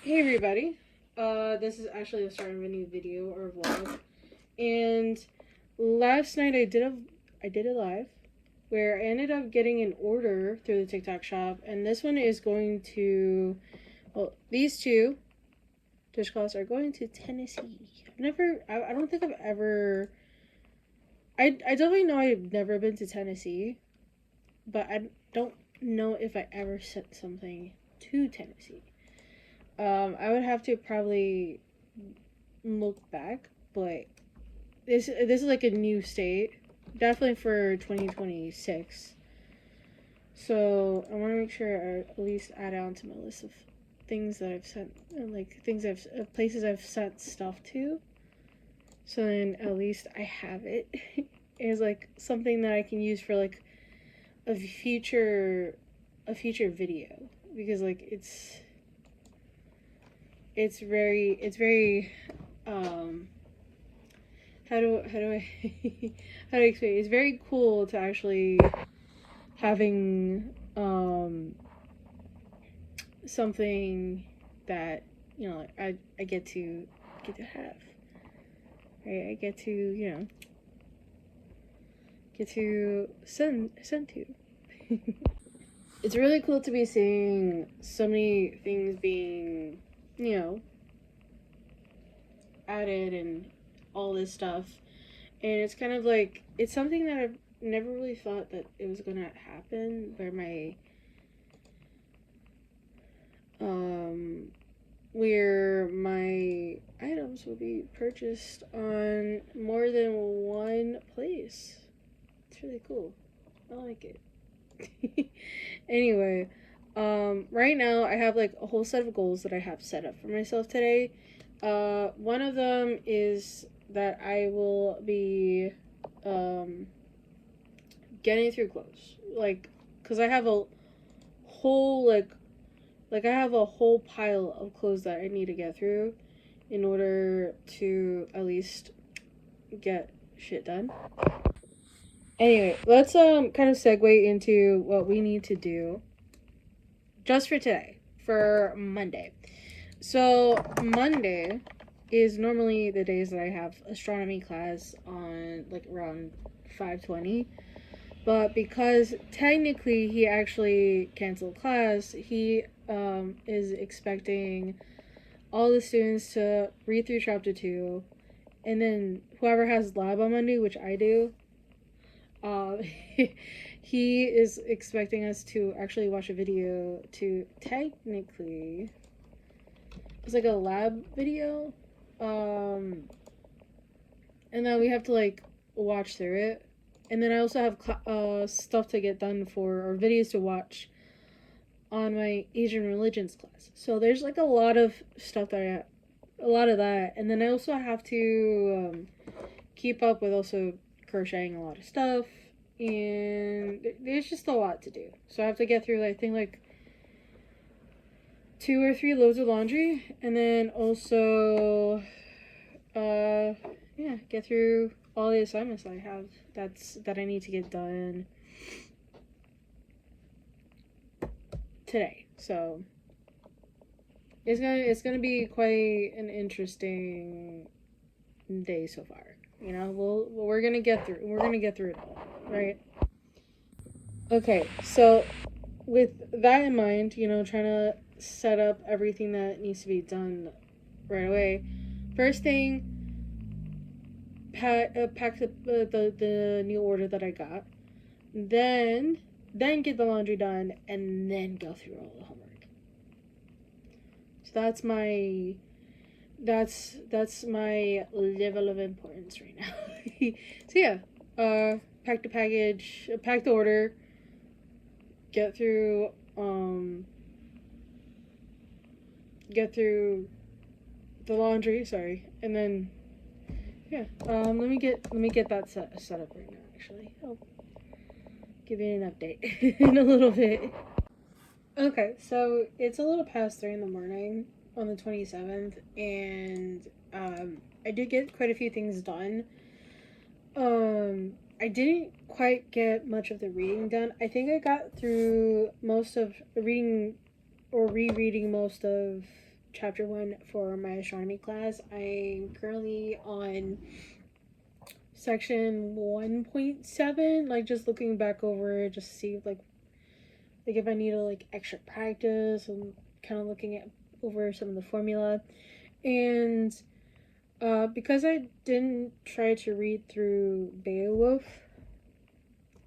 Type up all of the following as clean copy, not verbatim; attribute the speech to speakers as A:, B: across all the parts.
A: Hey everybody, this is actually the start of a new video or vlog, and last night I did a live where I ended up getting an order through the TikTok shop, and this one is going to, well, these two dishcloths are going to Tennessee. I don't think I've ever, I definitely know I've never been to Tennessee, but I don't know if I ever sent something to Tennessee. I would have to probably look back, but this is like a new state, definitely for 2026. So I want to make sure I at least add on to my list of things that I've sent, like things I've places I've sent stuff to. So then at least I have it as like something that I can use for like a future video, because like it's very how do I how do I explain it? It's very cool to actually having something that I get to have, right? I get to get to send to. It's really cool to be seeing so many things being you know added and all this stuff, and it's kind of like it's something that I've never really thought that it was gonna happen, where um my items will be purchased on more than one place. It's really cool. I like it. Anyway, right now I have like a whole set of goals that I have set up for myself today. One of them is that I will be um getting through clothes, like, cause I have a whole I have a whole pile of clothes that I need to get through in order to at least get shit done. Anyway, let's kind of segue into what we need to do just for today, for Monday. So Monday is normally the days that I have astronomy class on like around 5:20. But because technically he actually canceled class, he is expecting all the students to read through chapter 2, and then whoever has lab on Monday, which I do, um, he is expecting us to actually watch a video to technically, it's like a lab video, um, and then we have to like watch through it. And then I also have stuff to get done for, or videos to watch on my Asian religions class. So there's like a lot of stuff a lot of that. And then I also have to keep up with also crocheting a lot of stuff. And there's just a lot to do. So I have to get through, I think, like 2 or 3 loads of laundry. And then also, yeah, get through all the assignments that I have that I need to get done today. So it's gonna be quite an interesting day so far. We're gonna get through. We're gonna get through it all, right? Okay, so with that in mind, trying to set up everything that needs to be done right away. First thing, pack the new order that I got. Then get the laundry done, and then go through all the homework. So that's my level of importance right now. So yeah, pack the package, pack the order, get through the laundry, sorry, and then yeah. Let me get that set up right now. Actually, I'll give you an update in a little bit. Okay, so it's a little past 3 in the morning on the 27th, and I did get quite a few things done. I didn't quite get much of the reading done. I think I got through most of reading or rereading most of chapter 1 for my astronomy class. I'm currently on section 1.7, like just looking back over it, just to see like if I need to like extra practice and kind of looking at over some of the formula. And because I didn't try to read through Beowulf,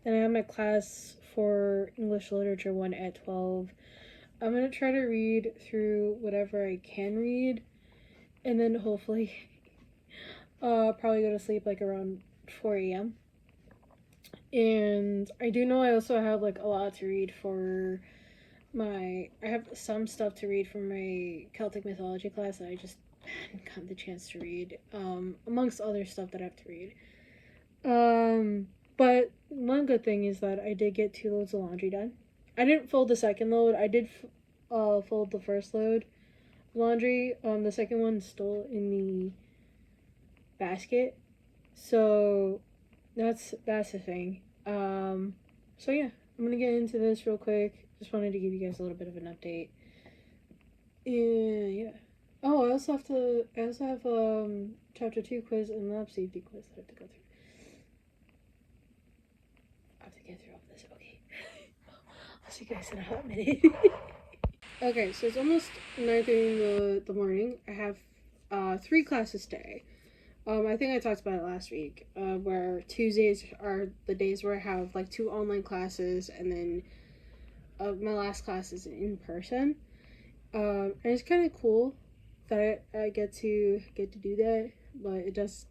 A: and I have my class for English Literature 1 at 12, I'm going to try to read through whatever I can read, and then hopefully probably go to sleep like around 4 a.m. And I do know I also have like a lot to read for I have some stuff to read from my Celtic mythology class that I just hadn't gotten the chance to read, amongst other stuff that I have to read. But one good thing is that I did get 2 loads of laundry done. I didn't fold the second load. I did fold the first load of laundry. The second one's still in the basket. So that's the thing. So yeah, I'm gonna get into this real quick. Just wanted to give you guys a little bit of an update. Yeah. Oh, I also have chapter 2 quiz and lab safety quiz that I have to go through. I have to get through all this. Okay. I'll see you guys in a hot minute. Okay, so it's almost 9:30 in the morning. I have 3 classes today. I think I talked about it last week, where Tuesdays are the days where I have like 2 online classes, and then my last class is in person. And it's kind of cool that I get to do that, but it does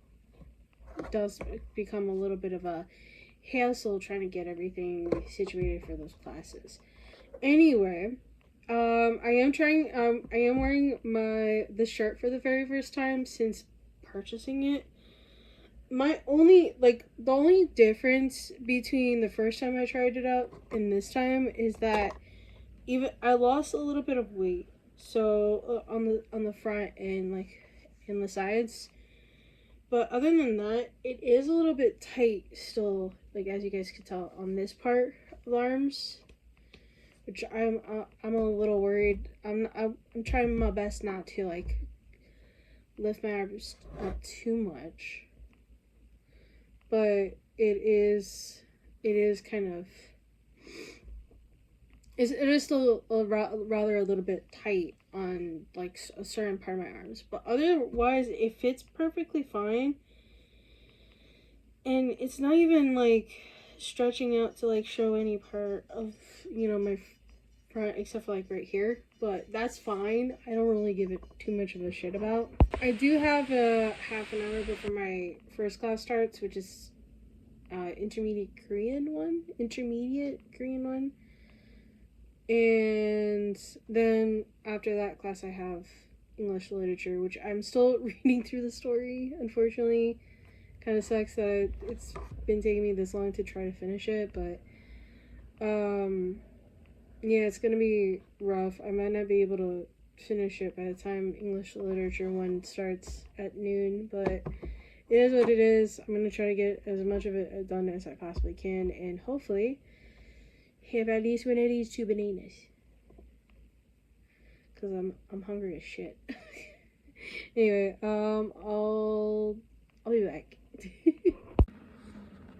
A: become a little bit of a hassle trying to get everything situated for those classes. Anyway, I am wearing this shirt for the very first time since purchasing it. The only difference between the first time I tried it out and this time is that even I lost a little bit of weight. So on the front and like in the sides. But other than that, it is a little bit tight still, like as you guys can tell on this part of the arms, which I'm a little worried. I'm trying my best not to like lift my arms up too much, but it is kind of it is still rather a little bit tight on like a certain part of my arms, but otherwise it fits perfectly fine, and it's not even like stretching out to like show any part of my front except for like right here, but that's fine. I don't really give it too much of a shit about. I do have a half an hour before my first class starts, which is intermediate Korean one, and then after that class I have English literature, which I'm still reading through the story. Unfortunately, kind of sucks that it's been taking me this long to try to finish it, but yeah, it's gonna be rough. I might not be able to finish it by the time English literature 1 starts at noon, but it is what it is. I'm gonna try to get as much of it done as I possibly can, and hopefully have at least one of these 2 bananas, because I'm hungry as shit. Anyway, I'll be back.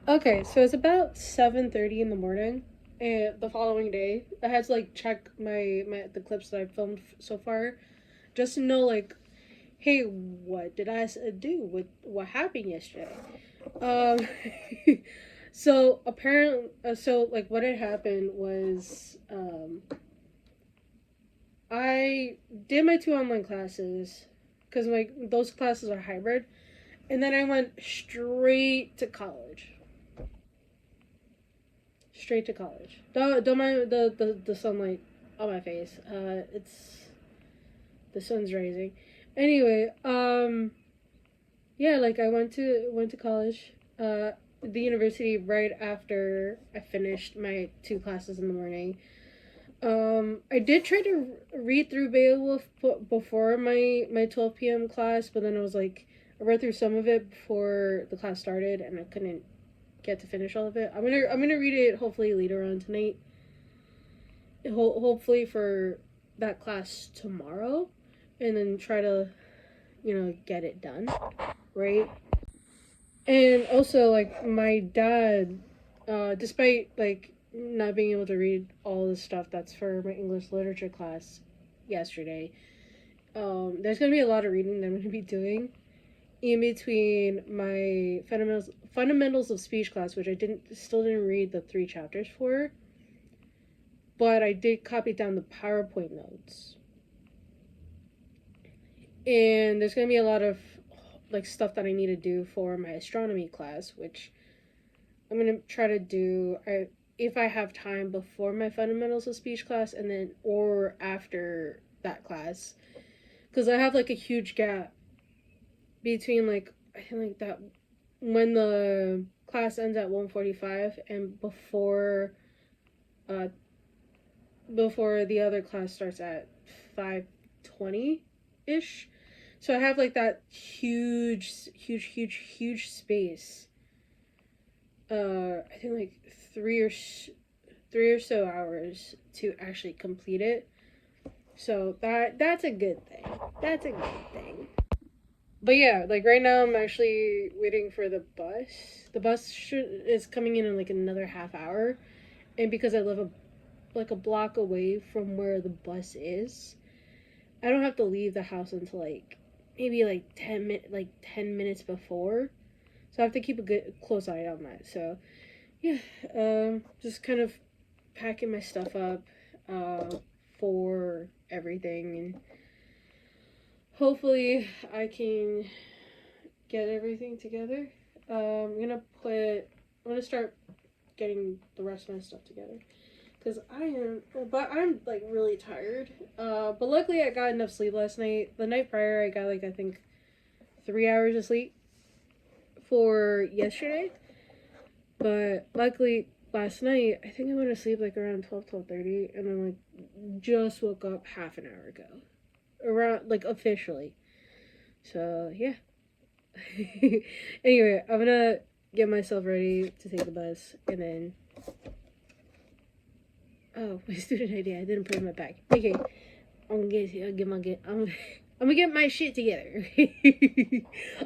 A: Okay, so it's about 7:30 in the morning, and the following day I had to like check the clips that I filmed so far, just to know like, hey, what did I do? What happened yesterday? Um, so apparently, like what had happened was, I did my 2 online classes because those classes are hybrid, and then I went straight to college. Don't mind the sunlight on my face. It's the sun's rising. Anyway, yeah, like I went to college, the university right after I finished my 2 classes in the morning. I did try to read through Beowulf before my 12 p.m. class, but then I was like, I read through some of it before the class started, and I couldn't get to finish all of it. I'm gonna read it hopefully later on tonight. Hopefully for that class tomorrow, and then try to, get it done, right? And also, like, my dad, despite, like, not being able to read all the stuff that's for my English literature class yesterday, there's going to be a lot of reading that I'm going to be doing in between my fundamentals of speech class, which I still didn't read the 3 chapters for, but I did copy down the PowerPoint notes. And there's going to be a lot of, like, stuff that I need to do for my astronomy class, which I'm going to try to do if I have time before my fundamentals of speech class, and then or after that class, because I have, like, a huge gap between, like, I think, like, that when the class ends at 1:45 and before the other class starts at 5:20 ish. So I have, like, that huge space. I think, like, three or so hours to actually complete it. So that's a good thing. That's a good thing. But yeah, like, right now I'm actually waiting for the bus. The bus is coming in like another half hour, and because I live like a block away from where the bus is, I don't have to leave the house until like maybe like 10 minutes before. So I have to keep a good close eye on that. So yeah, just kind of packing my stuff up for everything, and hopefully I can get everything together. I'm gonna start getting the rest of my stuff together, because I'm like really tired. But luckily I got enough sleep last night. The night prior I got, like, I think 3 hours of sleep for yesterday. But luckily last night, I think I went to sleep like around 12:30, and then, like, just woke up half an hour ago. Around, like, officially. So yeah. Anyway, I'm gonna get myself ready to take the bus, and then my student ID, I didn't put it in my bag. Okay. I'm gonna get my shit together.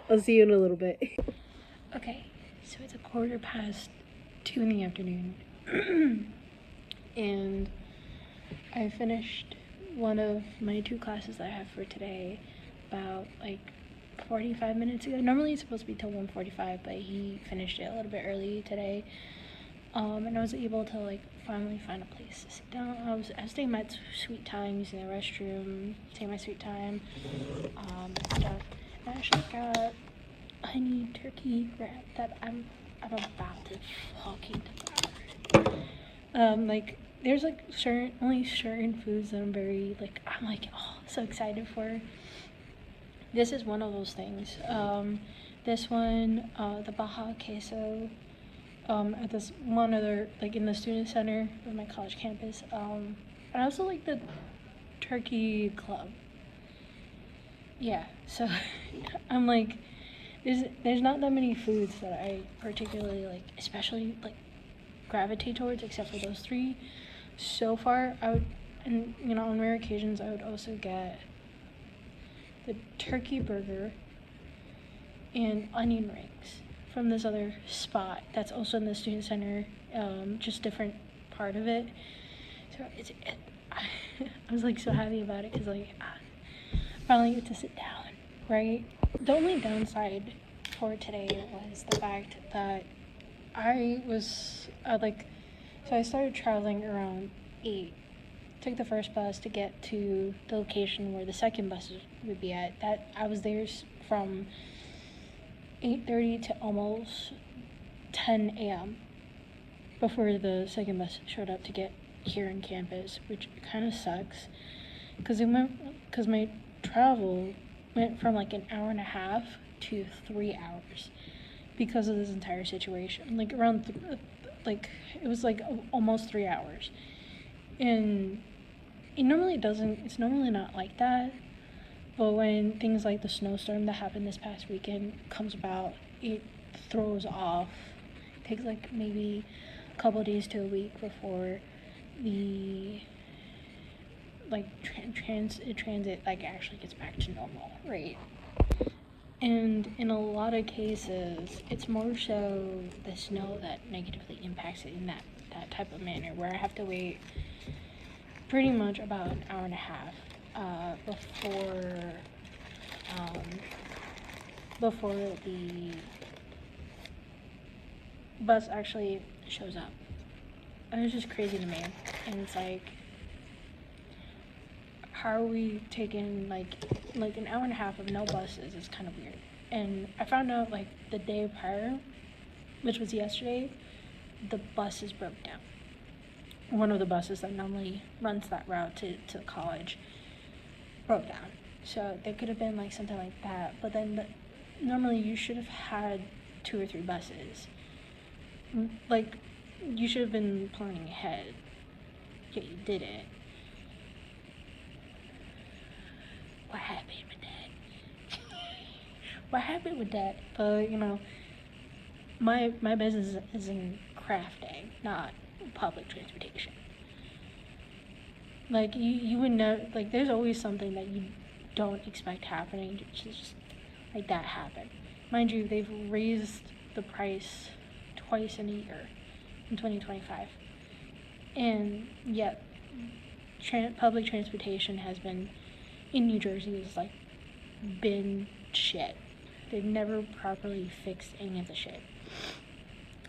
A: I'll see you in a little bit. Okay, so it's 2:15 in the afternoon. And I finished one of my 2 classes that I have for today about, like, 45 minutes ago. Normally it's supposed to be till 1:45, but he finished it a little bit early today. And I was able to, like, finally find a place to sit down. I was taking my sweet time, using the restroom, taking my sweet time, stuff. And I actually got honey turkey wrap that I'm about to fucking devour. Like, there's, like, only certain foods that I'm so excited for. This is one of those things. This one, the Baja Queso, at this one other, like, in the student center of my college campus. And I also like the turkey club. Yeah, so I'm like, there's not that many foods that I particularly like, especially, like, gravitate towards, except for those 3. So far, I would, and, on rare occasions, I would also get the turkey burger and onion rings from this other spot that's also in the student center, just different part of it. So I was, like, so happy about it, because, like, I finally get to sit down, right? The only downside for today was the fact that so I started traveling around 8. Took the first bus to get to the location where the second bus would be at. That I was there from 8:30 to almost 10 a.m. before the second bus showed up to get here on campus, which kind of sucks, because my travel went from, like, an hour and a half to 3 hours because of this entire situation. Like, it was, like, almost 3 hours. And it's normally not like that, but when things like the snowstorm that happened this past weekend comes about, it throws off. It takes, like, maybe a couple days to a week before like transit like actually gets back to normal, right? And in a lot of cases, it's more so the snow that negatively impacts it in that type of manner, where I have to wait pretty much about an hour and a half before the bus actually shows up. And it's just crazy to me. And it's like, how are we taking like an hour and a half of no buses? Is kind of weird. And I found out like the day prior, which was yesterday, the buses broke down. One of the buses that normally runs that route to college broke down. So there could have been like something like that. But then normally you should have had 2 or 3 buses. Like, you should have been planning ahead. Yet you didn't. What happened with that? What happened with that? But, you know, my business is in crafting, not public transportation. Like, you would know, like, there's always something that you don't expect happening, just like that happen. Mind you, they've raised the price twice in a year in 2025. And yet, public transportation has been, in New Jersey, is like, been shit. They've never properly fixed any of the shit.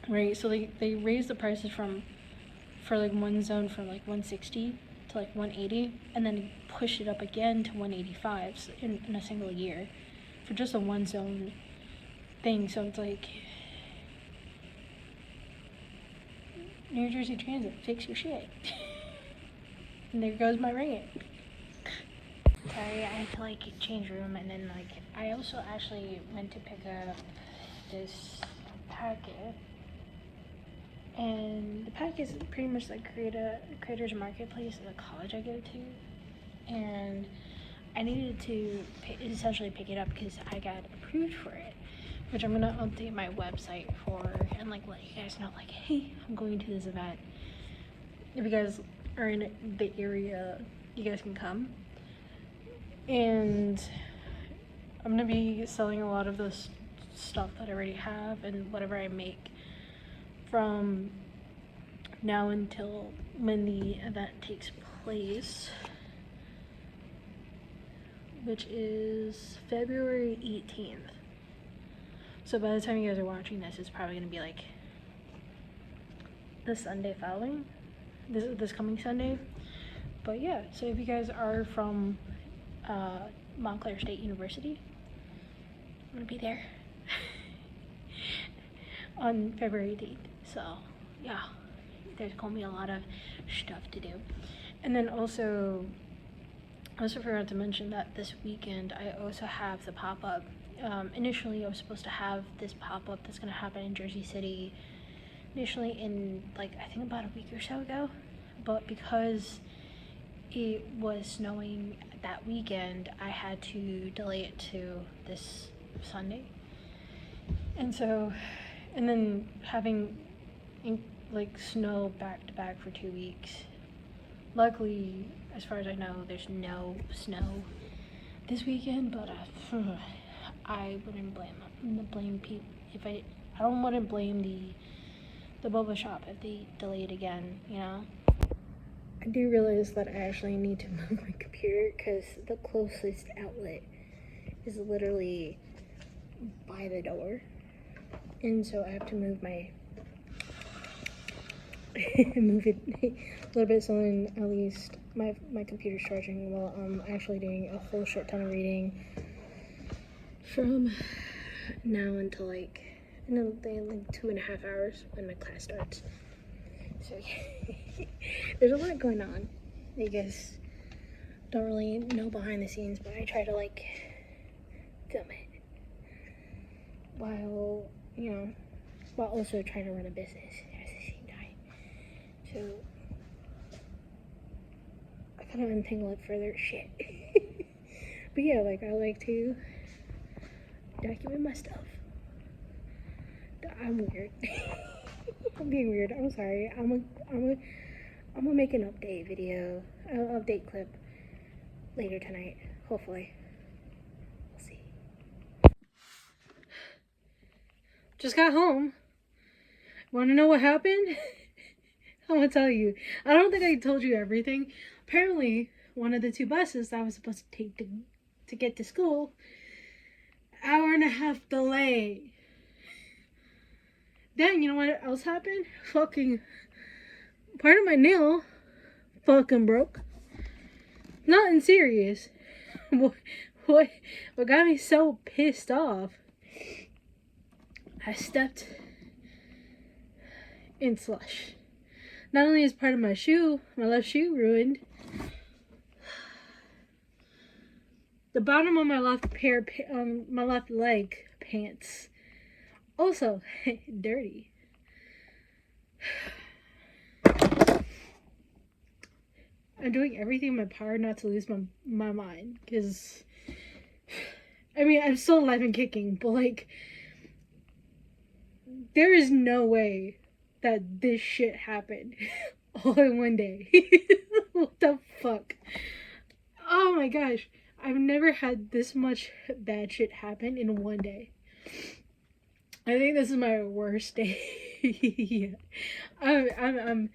A: Right? So they raised the prices for like one zone from like 160 to like 180, and then push it up again to 185 in a single year for just a one zone thing. So it's like, New Jersey Transit, fix your shit. And there goes my ring. Sorry, I had to like change room, and then like I also actually went to pick up this packet. And the pack is pretty much like Creators Marketplace at the college I go to, and I needed to essentially pick it up because I got approved for it, which I'm gonna update my website for and like let you guys know, like, hey, I'm going to this event. If you guys are in the area, you guys can come. And I'm gonna be selling a lot of this stuff that I already have and whatever I make from now until when the event takes place, which is February 18th. So by the time you guys are watching this, it's probably going to be like the Sunday following, this coming Sunday. But yeah, so if you guys are from Montclair State University, I'm going to be there on February 18th. So yeah, there's gonna be a lot of stuff to do. And then also forgot to mention that this weekend I also have the pop-up. Initially I was supposed to have this pop-up that's gonna happen in Jersey City initially in like I think about a week or so ago, but because it was snowing that weekend, I had to delay it to this Sunday. And then having like snow back to back for 2 weeks. Luckily, as far as I know, there's no snow this weekend, but I wouldn't blame people if I wouldn't blame the boba shop if they delay it again, you know. I do realize that I actually need to move my computer because the closest outlet is literally by the door, and so I have to move move it a little bit so then at least my computer's charging while I'm actually doing a whole shit ton of reading from now until like 2.5 hours when my class starts. So yeah, there's a lot going on. I guess don't really know behind the scenes, but I try to like film it while also trying to run a business at the same time. So I kind of untangle it further shit. But yeah, like I like to document my stuff. I'm weird. I'm being weird. I'm sorry. I'm gonna make an update video, update clip later tonight, hopefully. We'll see. Just got home. Want to know what happened? I'm gonna tell you. I don't think I told you everything. Apparently, one of the two buses that I was supposed to take to get to school, hour and a half delay. Then, you know what else happened? Fucking part of my nail fucking broke. Nothing serious. What got me so pissed off? I stepped in slush. Not only is part of my shoe, my left shoe, ruined, the bottom of my left my left leg pants also dirty. I'm doing everything in my power not to lose my mind, because I mean, I'm still alive and kicking, but like, there is no way that this shit happened all in one day. What the fuck? Oh my gosh. I've never had this much bad shit happen in one day. I think this is my worst day. Yeah. I'm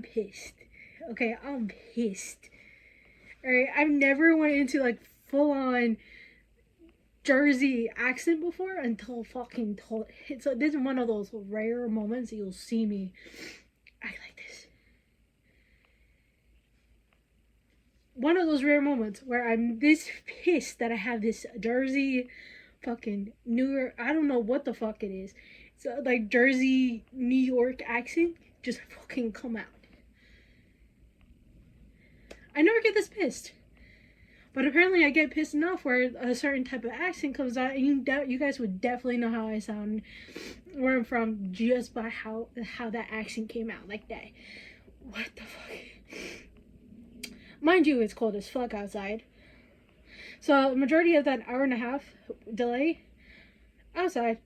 A: pissed. Okay, I'm pissed. Alright, I've never went into like full on Jersey accent before until fucking so this is one of those rare moments that you'll see me act like this. One of those rare moments where I'm this pissed that I have this Jersey fucking New York, I don't know what the fuck it is. It's like Jersey New York accent just fucking come out. I never get this pissed. But apparently I get pissed enough where a certain type of accent comes out, and you guys would definitely know how I sound, where I'm from, just by how that accent came out like that. What the fuck? Mind you, it's cold as fuck outside. So the majority of that hour and a half delay, outside.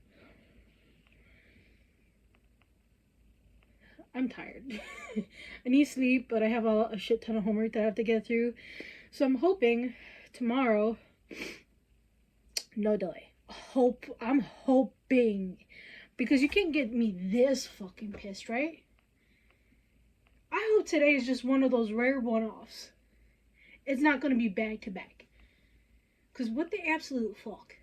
A: I'm tired. I need sleep, but I have a shit ton of homework that I have to get through. So I'm hoping tomorrow, no delay. I'm hoping. Because you can't get me this fucking pissed, right? I hope today is just one of those rare one-offs. It's not going to be back to back. Because what the absolute fuck?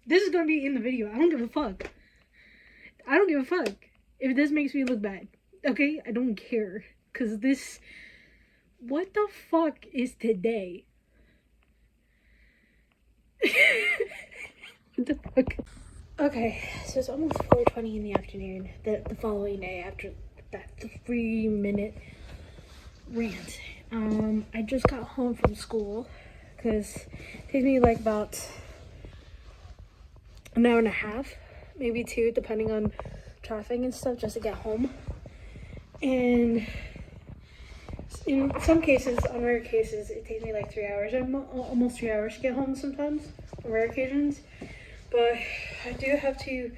A: This is going to be in the video. I don't give a fuck. I don't give a fuck if this makes me look bad. Okay? I don't care. Because this... What the fuck is today? What the fuck? Okay, so it's almost 4:20 in the afternoon, the following day, after that 3-minute rant. I just got home from school, because it takes me like about an hour and a half, maybe 2, depending on traffic and stuff, just to get home. And in some cases, on rare cases, it takes me like 3 hours, almost 3 hours to get home sometimes, on rare occasions. But I do have to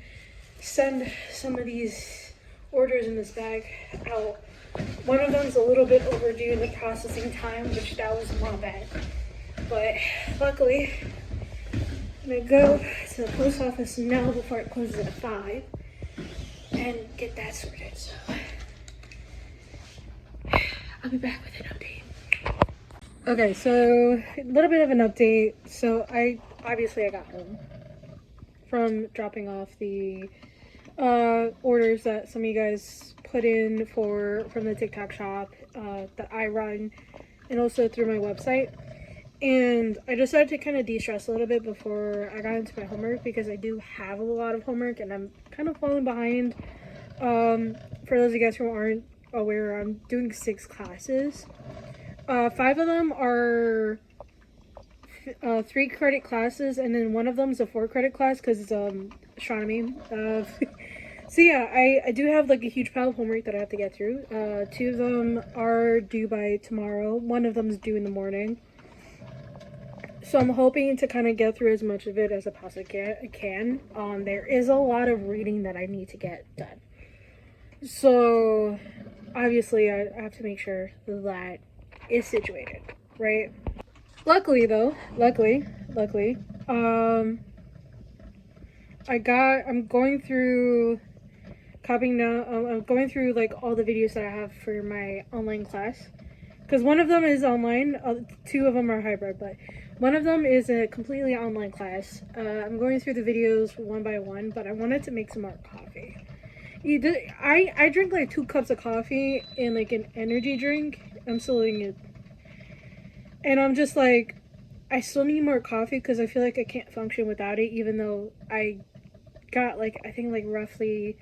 A: send some of these orders in this bag out. One of them is a little bit overdue in the processing time, which that was my bad. But luckily, I'm gonna go to the post office now before it closes at 5 and get that sorted. So I'll be back with an update. Okay, so a little bit of an update. So I got home from dropping off the orders that some of you guys put in from the TikTok shop that I run, and also through my website. And I decided to kind of de-stress a little bit before I got into my homework, because I do have a lot of homework and I'm kind of falling behind. For those of you guys who aren't aware, I'm doing 6 classes. 5 of them are 3 credit classes, and then one of them is a 4 credit class because it's astronomy. So yeah, I do have like a huge pile of homework that I have to get through. 2 of them are due by tomorrow. One of them is due in the morning. So I'm hoping to kind of get through as much of it as I possibly can. There is a lot of reading that I need to get done. So obviously I have to make sure that is situated, right? Luckily, I'm going through copying down. I'm going through like all the videos that I have for my online class, because one of them is online. Two of them are hybrid, but one of them is a completely online class. I'm going through the videos one by one, but I wanted to make some more coffee. I drink like 2 cups of coffee and like an energy drink. I'm still eating it, and I'm just like, I still need more coffee because I feel like I can't function without it. Even though I got like, I think like roughly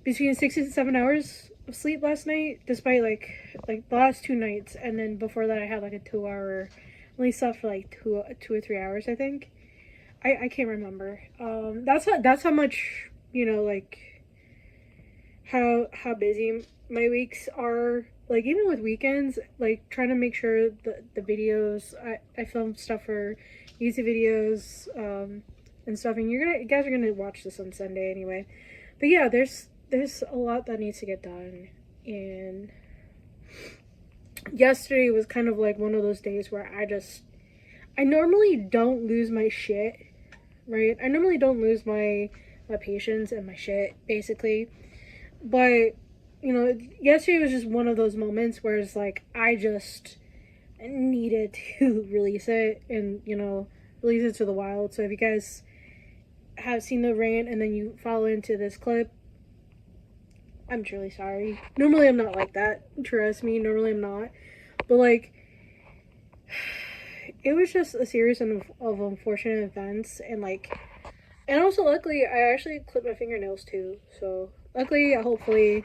A: between 6 and 7 hours of sleep last night, despite like the last 2 nights, and then before that I had like a 2 hour. Only slept for like 2 or 3 hours, I think. I can't remember. That's how much, like how busy my weeks are. Like even with weekends, like trying to make sure the videos I film stuff for YouTube videos and stuff, and you guys are gonna watch this on Sunday anyway. But yeah, there's a lot that needs to get done, and yesterday was kind of like one of those days where I normally don't lose my shit, right? I normally don't lose my patience and my shit, basically. But, yesterday was just one of those moments where it's like, I just needed to release it and, release it to the wild. So if you guys have seen the rant and then you follow into this clip, I'm truly sorry. Normally I'm not like that. Trust me, normally I'm not. But, like, it was just a series of unfortunate events, and also luckily I actually clipped my fingernails too. So luckily, hopefully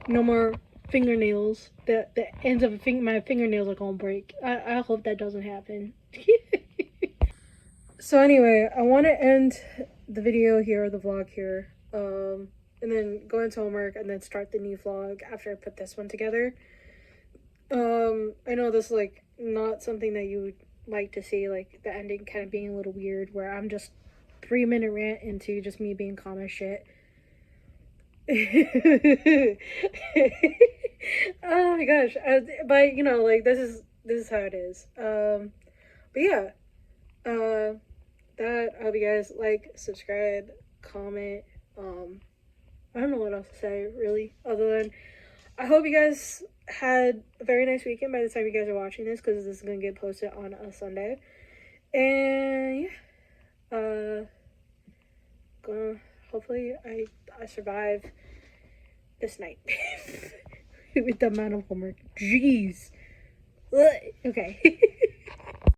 A: no more fingernails. The ends of my fingernails are gonna break. I hope that doesn't happen. So anyway, I want to end the video here, the vlog here, and then go into homework and then start the new vlog after I put this one together. I know this is like not something that you would like to see, like the ending kind of being a little weird, where I'm just 3-minute rant into just me being calm as shit. Oh my gosh! But like this is how it is. But yeah, that I hope you guys like, subscribe, comment. I don't know what else to say really, other than I hope you guys had a very nice weekend by the time you guys are watching this, because this is gonna get posted on a Sunday. And yeah, hopefully I survive this night with the amount of homework. Jeez. Okay.